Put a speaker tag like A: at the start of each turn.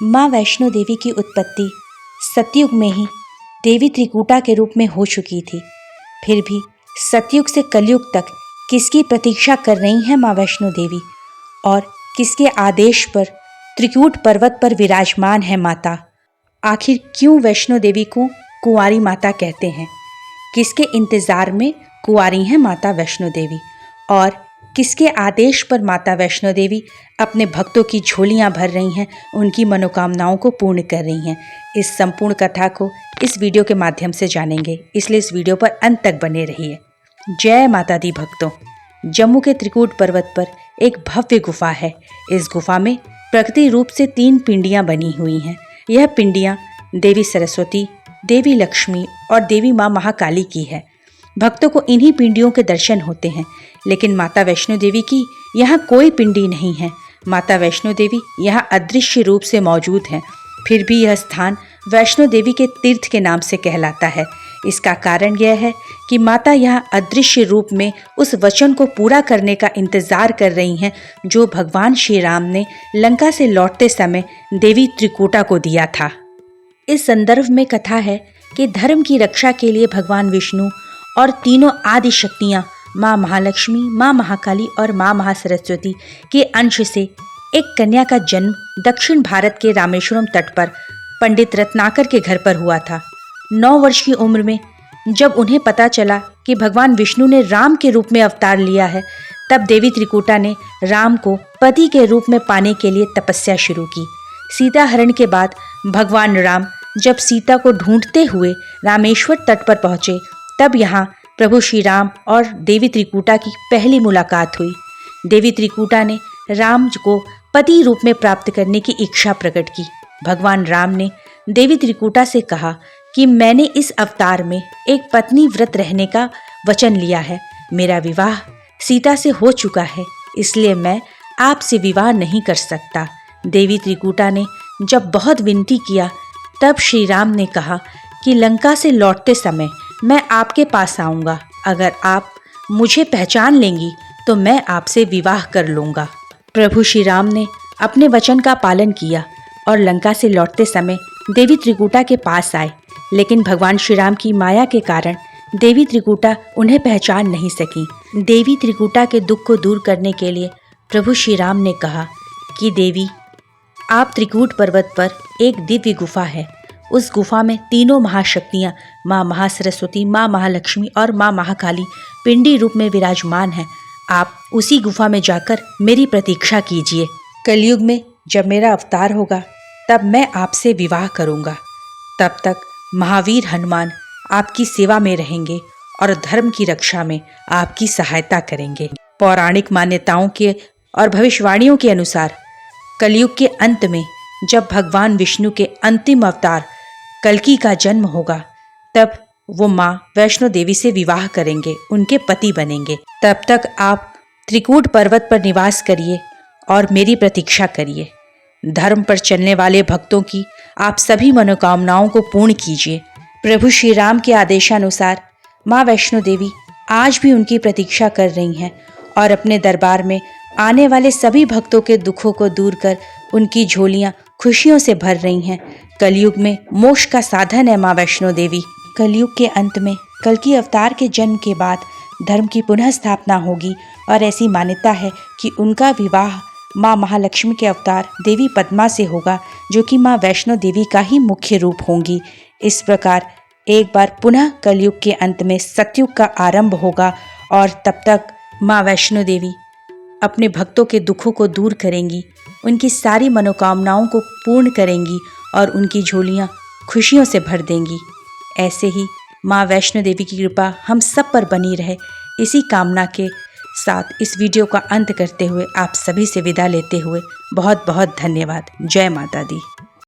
A: माँ वैष्णो देवी की उत्पत्ति सतयुग में ही देवी त्रिकूटा के रूप में हो चुकी थी। फिर भी सतयुग से कलयुग तक किसकी प्रतीक्षा कर रही हैं माँ वैष्णो देवी और किसके आदेश पर त्रिकूट पर्वत पर विराजमान है माता? आखिर क्यों वैष्णो देवी को कुंवारी माता कहते हैं? किसके इंतजार में कुंवारी हैं माता वैष्णो देवी और किसके आदेश पर माता वैष्णो देवी अपने भक्तों की झोलियां भर रही हैं, उनकी मनोकामनाओं को पूर्ण कर रही हैं? इस संपूर्ण कथा को इस वीडियो के माध्यम से जानेंगे, इसलिए इस वीडियो पर अंत तक बने रहिए। जय माता दी भक्तों। जम्मू के त्रिकूट पर्वत पर एक भव्य गुफा है। इस गुफा में प्रकृति रूप से 3 पिंडियां बनी हुई हैं। यह पिंडियां देवी सरस्वती, देवी लक्ष्मी और देवी माँ महाकाली की है। भक्तों को इन्हीं पिंडियों के दर्शन होते हैं, लेकिन माता वैष्णो देवी की यहाँ कोई पिंडी नहीं है। माता वैष्णो देवी यहाँ अदृश्य रूप से मौजूद हैं। फिर भी यह स्थान वैष्णो देवी के तीर्थ के नाम से कहलाता है। इसका कारण यह है कि माता यहाँ अदृश्य रूप में उस वचन को पूरा करने का इंतजार कर रही हैं जो भगवान श्री राम ने लंका से लौटते समय देवी त्रिकूटा को दिया था। इस संदर्भ में कथा है कि धर्म की रक्षा के लिए भगवान विष्णु और तीनों आदि शक्तियाँ माँ महालक्ष्मी, माँ महाकाली और माँ महासरस्वती के अंश से एक कन्या का जन्म दक्षिण भारत के रामेश्वरम तट पर पंडित रत्नाकर के घर पर हुआ था। 9 वर्ष की उम्र में जब उन्हें पता चला कि भगवान विष्णु ने राम के रूप में अवतार लिया है, तब देवी त्रिकूटा ने राम को पति के रूप में पाने के लिए तपस्या शुरू की। सीता हरण के बाद भगवान राम जब सीता को ढूंढते हुए रामेश्वर तट पर पहुंचे, तब यहाँ प्रभु श्री राम और देवी त्रिकूटा की पहली मुलाकात हुई। देवी त्रिकूटा ने राम को पति रूप में प्राप्त करने की इच्छा प्रकट की। भगवान राम ने देवी त्रिकूटा से कहा कि मैंने इस अवतार में एक पत्नी व्रत रहने का वचन लिया है। मेरा विवाह सीता से हो चुका है, इसलिए मैं आपसे विवाह नहीं कर सकता। देवी त्रिकूटा ने जब बहुत विनती किया, तब श्री राम ने कहा कि लंका से लौटते समय मैं आपके पास आऊँगा। अगर आप मुझे पहचान लेंगी तो मैं आपसे विवाह कर लूँगा। प्रभु श्री राम ने अपने वचन का पालन किया और लंका से लौटते समय देवी त्रिकूटा के पास आए, लेकिन भगवान श्री राम की माया के कारण देवी त्रिकूटा उन्हें पहचान नहीं सकी। देवी त्रिकूटा के दुख को दूर करने के लिए प्रभु श्री राम ने कहा कि देवी, आप त्रिकूट पर्वत पर एक दिव्य गुफा है। उस गुफा में तीनों महाशक्तियाँ माँ महासरस्वती, माँ महालक्ष्मी और माँ महाकाली पिंडी रूप में विराजमान हैं। आप उसी गुफा में जाकर मेरी प्रतीक्षा कीजिए। कलयुग में जब मेरा अवतार होगा, तब मैं आपसे विवाह करूँगा। तब तक महावीर हनुमान आपकी सेवा में रहेंगे और धर्म की रक्षा में आपकी सहायता करेंगे। पौराणिक मान्यताओं के और भविष्यवाणियों के अनुसार कलयुग के अंत में जब भगवान विष्णु के अंतिम अवतार कल्कि का जन्म होगा, तब वो माँ वैष्णो देवी से विवाह करेंगे, उनके पति बनेंगे। तब तक आप त्रिकूट पर्वत पर निवास करिए और मेरी प्रतीक्षा करिए। धर्म पर चलने वाले भक्तों की आप सभी मनोकामनाओं को पूर्ण कीजिए। प्रभु श्री राम के आदेशानुसार माँ वैष्णो देवी आज भी उनकी प्रतीक्षा कर रही हैं और अपने दरबार में आने वाले सभी भक्तों के दुखों को दूर कर उनकी झोलियाँ खुशियों से भर रही हैं। कलयुग में मोक्ष का साधन है माँ वैष्णो देवी। कलयुग के अंत में कल्कि अवतार के जन्म के बाद धर्म की पुनः स्थापना होगी और ऐसी मान्यता है कि उनका विवाह माँ महालक्ष्मी के अवतार देवी पद्मा से होगा, जो कि माँ वैष्णो देवी का ही मुख्य रूप होंगी। इस प्रकार एक बार पुनः कलयुग के अंत में सतयुग का आरंभ होगा और तब तक माँ वैष्णो देवी अपने भक्तों के दुखों को दूर करेंगी, उनकी सारी मनोकामनाओं को पूर्ण करेंगी और उनकी झोलियाँ खुशियों से भर देंगी। ऐसे ही माँ वैष्णो देवी की कृपा हम सब पर बनी रहे, इसी कामना के साथ इस वीडियो का अंत करते हुए आप सभी से विदा लेते हुए बहुत बहुत धन्यवाद। जय माता दी।